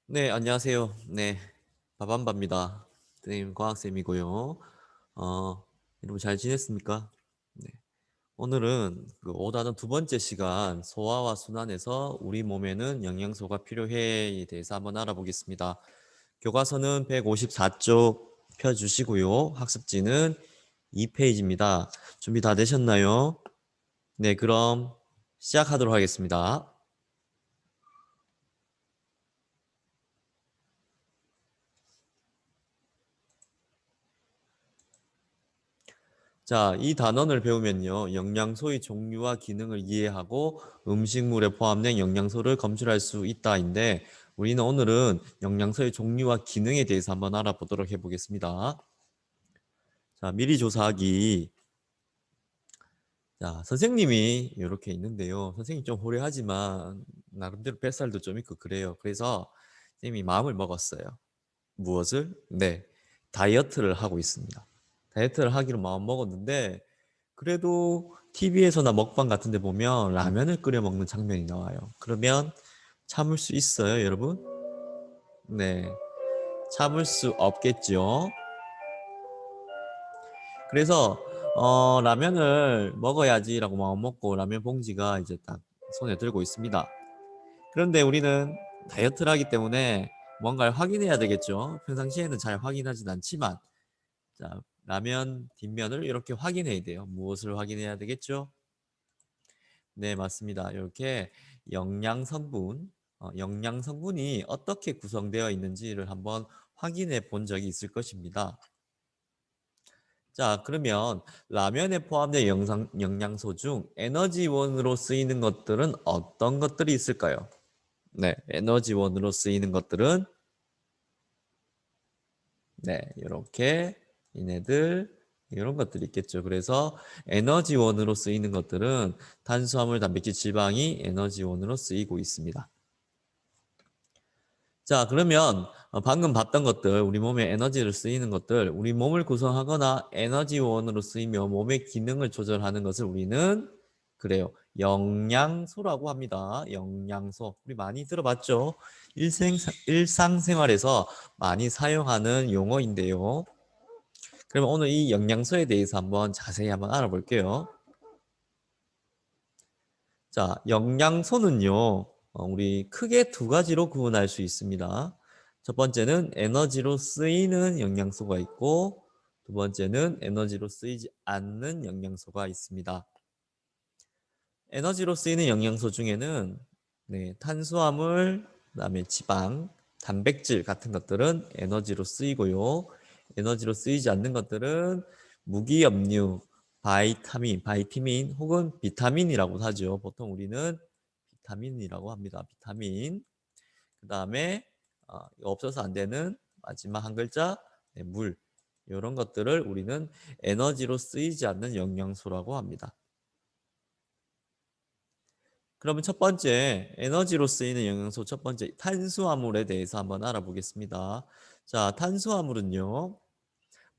네, 안녕하세요. 네, 바밤바입니다. 선생님, 과학쌤이고요. 여러분 잘 지냈습니까? 네, 오늘은 그 5단원 두 번째 시간 소화와 순환에서 우리 몸에는 영양소가 필요해에 대해서 한번 알아보겠습니다. 교과서는 154쪽 펴주시고요. 학습지는 2페이지입니다. 준비 다 되셨나요? 네, 그럼 시작하도록 하겠습니다. 자, 이 단원을 배우면요. 영양소의 종류와 기능을 이해하고 음식물에 포함된 영양소를 검출할 수 있다인데 우리는 오늘은 영양소의 종류와 기능에 대해서 한번 알아보도록 해보겠습니다. 자, 미리 조사하기. 자, 선생님이 이렇게 있는데요. 선생님 좀 호래하지만 나름대로 뱃살도 좀 있고 그래요. 그래서 선생님이 마음을 먹었어요. 무엇을? 네, 다이어트를 하고 있습니다. 다이어트를 하기로 마음 먹었는데 그래도 TV에서나 먹방 같은 데 보면 라면을 끓여 먹는 장면이 나와요. 그러면 참을 수 있어요, 여러분? 네, 참을 수 없겠죠. 그래서 라면을 먹어야지라고 마음 먹고 라면 봉지가 이제 딱 손에 들고 있습니다. 그런데 우리는 다이어트를 하기 때문에 뭔가를 확인해야 되겠죠. 평상시에는 잘 확인하진 않지만 자, 라면 뒷면을 이렇게 확인해야 돼요. 무엇을 확인해야 되겠죠? 네, 맞습니다. 이렇게 영양 성분, 영양 성분이 어떻게 구성되어 있는지를 한번 확인해 본 적이 있을 것입니다. 자, 그러면 라면에 포함된 영양소 중 에너지원으로 쓰이는 것들은 어떤 것들이 있을까요? 네, 에너지원으로 쓰이는 것들은 네, 이렇게 얘네들 이런 것들이 있겠죠. 그래서 에너지원으로 쓰이는 것들은 탄수화물, 단백질, 지방이 에너지원으로 쓰이고 있습니다. 자, 그러면 방금 봤던 것들, 우리 몸에 에너지를 쓰이는 것들, 우리 몸을 구성하거나 에너지원으로 쓰이며 몸의 기능을 조절하는 것을 우리는 그래요. 영양소라고 합니다. 영양소. 우리 많이 들어봤죠? 일상생활에서 많이 사용하는 용어인데요. 그러면 오늘 이 영양소에 대해서 한번 자세히 한번 알아볼게요. 자, 영양소는요, 우리 크게 두 가지로 구분할 수 있습니다. 첫 번째는 에너지로 쓰이는 영양소가 있고, 두 번째는 에너지로 쓰이지 않는 영양소가 있습니다. 에너지로 쓰이는 영양소 중에는 네, 탄수화물, 그다음에 지방, 단백질 같은 것들은 에너지로 쓰이고요. 에너지로 쓰이지 않는 것들은 무기염류, 바이타민 혹은 비타민이라고 하죠. 보통 우리는 비타민이라고 합니다. 비타민. 그다음에 없어서 안 되는 마지막 한 글자 네, 물. 이런 것들을 우리는 에너지로 쓰이지 않는 영양소라고 합니다. 그러면 첫 번째 에너지로 쓰이는 영양소 첫 번째 탄수화물에 대해서 한번 알아보겠습니다. 자, 탄수화물은요.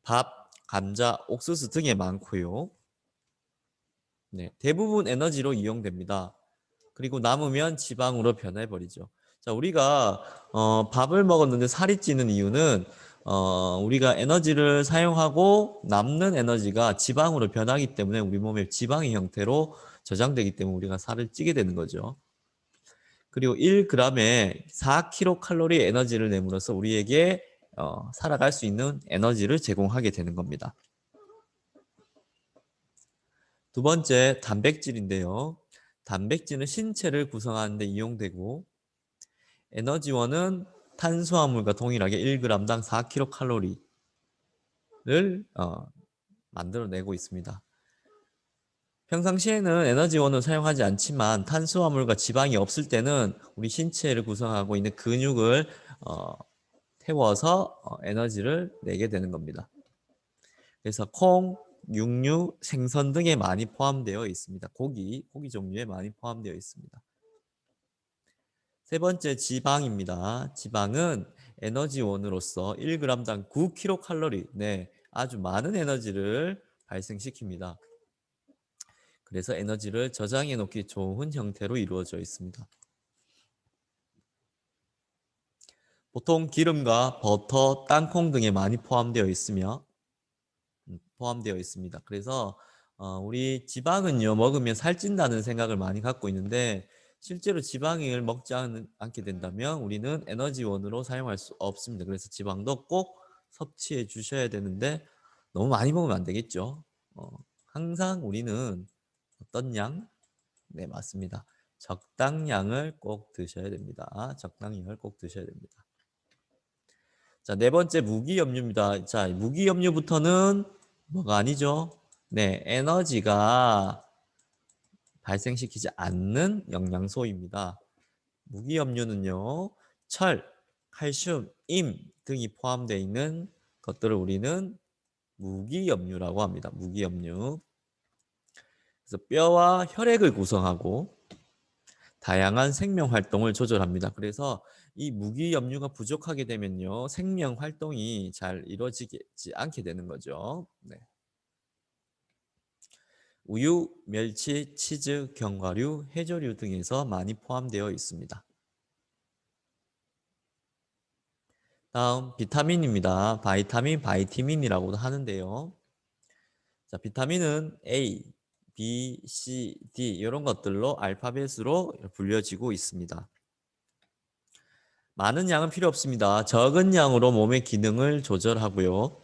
밥, 감자, 옥수수 등에 많고요. 네, 대부분 에너지로 이용됩니다. 그리고 남으면 지방으로 변해버리죠. 자, 우리가 밥을 먹었는데 살이 찌는 이유는 우리가 에너지를 사용하고 남는 에너지가 지방으로 변하기 때문에 우리 몸에 지방의 형태로 저장되기 때문에 우리가 살을 찌게 되는 거죠. 그리고 1g에 4kcal 에너지를 내므로써 우리에게 살아갈 수 있는 에너지를 제공하게 되는 겁니다. 두 번째, 단백질인데요. 단백질은 신체를 구성하는 데 이용되고 에너지원은 탄수화물과 동일하게 1g당 4kcal를 만들어내고 있습니다. 평상시에는 에너지원을 사용하지 않지만 탄수화물과 지방이 없을 때는 우리 신체를 구성하고 있는 근육을 태워서 에너지를 내게 되는 겁니다. 그래서 콩, 육류, 생선 등에 많이 포함되어 있습니다. 고기 종류에 많이 포함되어 있습니다. 세 번째 지방입니다. 지방은 에너지원으로서 1g당 9kcal, 네, 아주 많은 에너지를 발생시킵니다. 그래서 에너지를 저장해 놓기 좋은 형태로 이루어져 있습니다. 보통 기름과 버터, 땅콩 등에 많이 포함되어 있습니다. 그래서 우리 지방은요 먹으면 살찐다는 생각을 많이 갖고 있는데 실제로 지방을 먹지 않게 된다면 우리는 에너지원으로 사용할 수 없습니다. 그래서 지방도 꼭 섭취해 주셔야 되는데 너무 많이 먹으면 안 되겠죠. 어, 항상 우리는 어떤 양? 네, 맞습니다. 적당량을 꼭 드셔야 됩니다. 적당량을 꼭 드셔야 됩니다. 자, 네 번째 무기염류입니다. 자, 무기염류부터는 뭐가 아니죠? 네, 에너지가 발생시키지 않는 영양소입니다. 무기염류는요, 철, 칼슘, 임 등이 포함되어 있는 것들을 우리는 무기염류라고 합니다. 무기염류. 그래서 뼈와 혈액을 구성하고 다양한 생명 활동을 조절합니다. 그래서 이 무기염류가 부족하게 되면요, 생명 활동이 잘 이루어지지 않게 되는 거죠. 네. 우유, 멸치, 치즈, 견과류, 해조류 등에서 많이 포함되어 있습니다. 다음 비타민입니다. 바이타민이라고도 하는데요. 자, 비타민은 A, B, C, D 이런 것들로 알파벳으로 불려지고 있습니다. 많은 양은 필요 없습니다. 적은 양으로 몸의 기능을 조절하고요.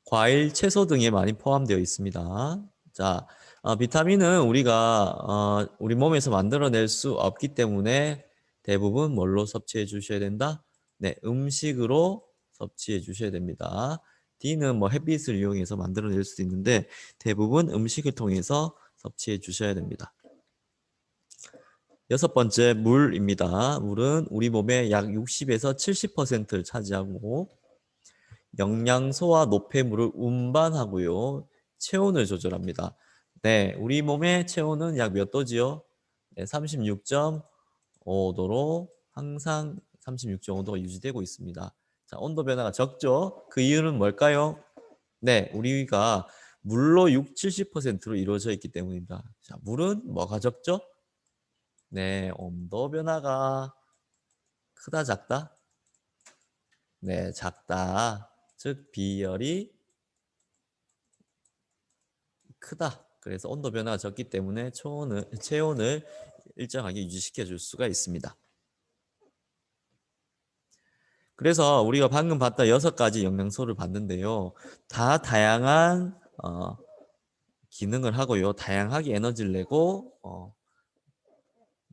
과일, 채소 등에 많이 포함되어 있습니다. 자, 비타민은 우리가 우리 몸에서 만들어낼 수 없기 때문에 대부분 뭘로 섭취해 주셔야 된다? 네, 음식으로 섭취해 주셔야 됩니다. D는 뭐 햇빛을 이용해서 만들어낼 수도 있는데 대부분 음식을 통해서 섭취해 주셔야 됩니다. 여섯 번째, 물입니다. 물은 우리 몸의 약 60에서 70%를 차지하고 영양소와 노폐물을 운반하고요. 체온을 조절합니다. 네, 우리 몸의 체온은 약 몇 도지요? 네, 36.5도로 항상 36.5도가 유지되고 있습니다. 자, 온도 변화가 적죠? 그 이유는 뭘까요? 네, 우리가 물로 6, 70%로 이루어져 있기 때문입니다. 자, 물은 뭐가 적죠? 네, 온도 변화가 크다, 작다? 네, 작다. 즉, 비열이 크다. 그래서 온도 변화가 적기 때문에 체온을 일정하게 유지시켜 줄 수가 있습니다. 그래서 우리가 방금 봤던 6가지 영양소를 봤는데요. 다 다양한 기능을 하고요. 다양하게 에너지를 내고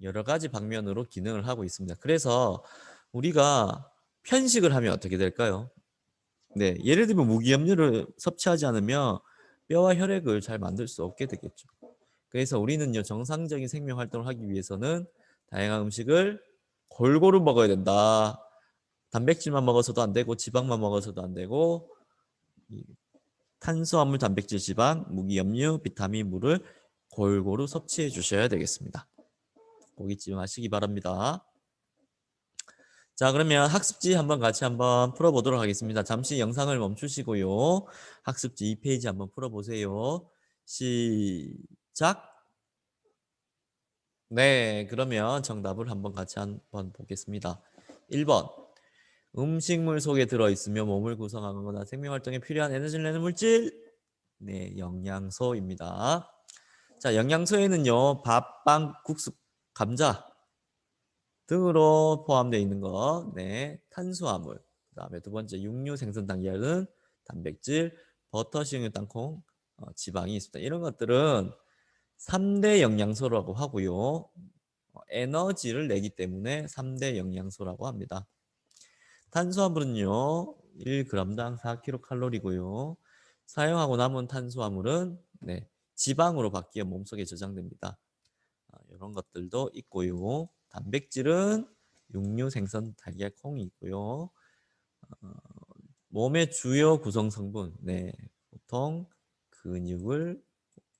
여러 가지 방면으로 기능을 하고 있습니다. 그래서 우리가 편식을 하면 어떻게 될까요? 네, 예를 들면 무기염류를 섭취하지 않으면 뼈와 혈액을 잘 만들 수 없게 되겠죠. 그래서 우리는요, 정상적인 생명 활동을 하기 위해서는 다양한 음식을 골고루 먹어야 된다. 단백질만 먹어서도 안 되고 지방만 먹어서도 안 되고 탄수화물, 단백질, 지방, 무기염류, 비타민, 물을 골고루 섭취해 주셔야 되겠습니다. 꼭 잊지 마시기 바랍니다. 자, 그러면 학습지 한번 풀어보도록 하겠습니다. 잠시 영상을 멈추시고요. 학습지 2페이지 한번 풀어보세요. 시작. 네, 그러면 정답을 같이 한번 보겠습니다. 1번. 음식물 속에 들어있으며 몸을 구성하거나 생명활동에 필요한 에너지를 내는 물질. 네, 영양소입니다. 자, 영양소에는요, 밥, 빵, 국수, 감자 등으로 포함되어 있는 거. 네, 탄수화물. 그 다음에 두 번째, 육류 생선 단계는 단백질, 버터, 식용유, 땅콩, 지방이 있습니다. 이런 것들은 3대 영양소라고 하고요. 에너지를 내기 때문에 3대 영양소라고 합니다. 탄수화물은요, 1g당 4kcal고요. 사용하고 남은 탄수화물은 지방으로 바뀌어 몸속에 저장됩니다. 이런 것들도 있고요. 단백질은 육류, 생선, 달걀, 콩이 있고요. 몸의 주요 구성 성분, 보통 근육을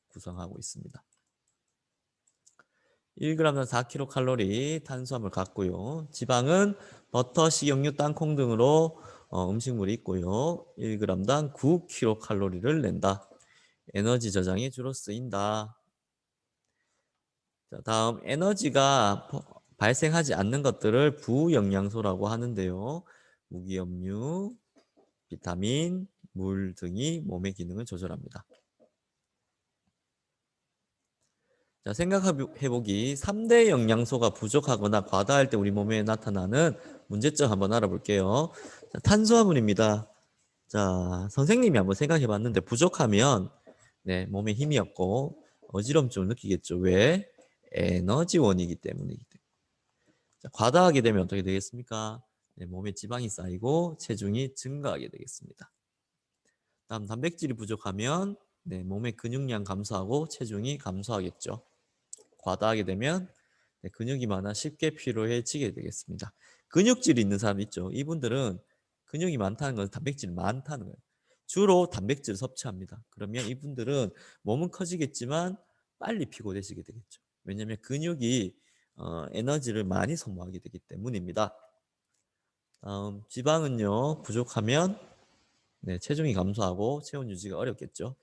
구성하고 있습니다. 1g당 4kcal 탄수화물 같고요. 지방은 버터, 식용유, 땅콩 등으로 음식물이 있고요. 1g당 9kcal를 낸다. 에너지 저장에 주로 쓰인다. 자, 다음 에너지가 발생하지 않는 것들을 부영양소라고 하는데요. 무기염류, 비타민, 물 등이 몸의 기능을 조절합니다. 자, 생각해보기 3대 영양소가 부족하거나 과다할 때 우리 몸에 나타나는 문제점 한번 알아볼게요. 자, 탄수화물입니다. 자, 선생님이 한번 생각해봤는데 부족하면 네, 몸에 힘이 없고 어지럼증을 느끼겠죠. 왜? 에너지원이기 때문이기 때문에. 자, 과다하게 되면 어떻게 되겠습니까? 네, 몸에 지방이 쌓이고 체중이 증가하게 되겠습니다. 다음 단백질이 부족하면 네, 몸의 근육량 감소하고 체중이 감소하겠죠. 과다하게 되면 네, 근육이 많아 쉽게 피로해지게 되겠습니다. 근육질이 있는 사람 있죠. 이분들은 근육이 많다는 건 단백질이 많다는 거예요. 주로 단백질을 섭취합니다. 그러면 이분들은 몸은 커지겠지만 빨리 피곤해지게 되겠죠. 왜냐하면 근육이 에너지를 많이 소모하게 되기 때문입니다. 다음 지방은요 부족하면 네, 체중이 감소하고 체온 유지가 어렵겠죠.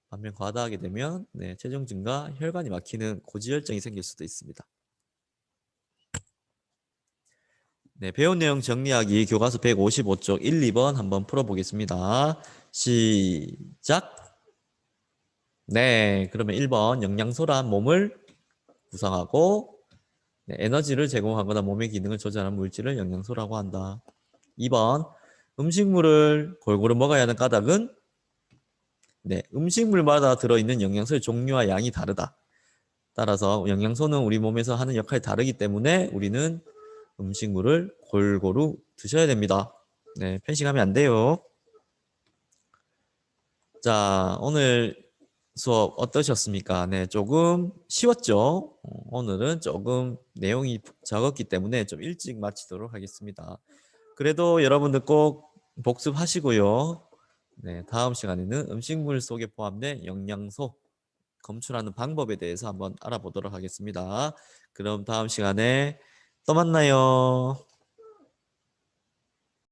반면 과다하게 되면 네, 체중 증가, 혈관이 막히는 고지혈증이 생길 수도 있습니다. 네, 배운 내용 정리하기 교과서 155쪽 1, 2번 한번 풀어보겠습니다. 시작. 네, 그러면 1번 영양소란 몸을 구성하고 네, 에너지를 제공하거나 몸의 기능을 조절하는 물질을 영양소라고 한다. 2번 음식물을 골고루 먹어야 하는 까닭은 네, 음식물마다 들어있는 영양소의 종류와 양이 다르다. 따라서 영양소는 우리 몸에서 하는 역할이 다르기 때문에 우리는 음식물을 골고루 드셔야 됩니다. 네, 편식하면 안 돼요. 자, 오늘 수업 어떠셨습니까? 네, 조금 쉬웠죠? 오늘은 조금 내용이 적었기 때문에 좀 일찍 마치도록 하겠습니다. 그래도 여러분들 꼭 복습하시고요. 네, 다음 시간에는 음식물 속에 포함된 영양소 검출하는 방법에 대해서 한번 알아보도록 하겠습니다. 그럼 다음 시간에 또 만나요.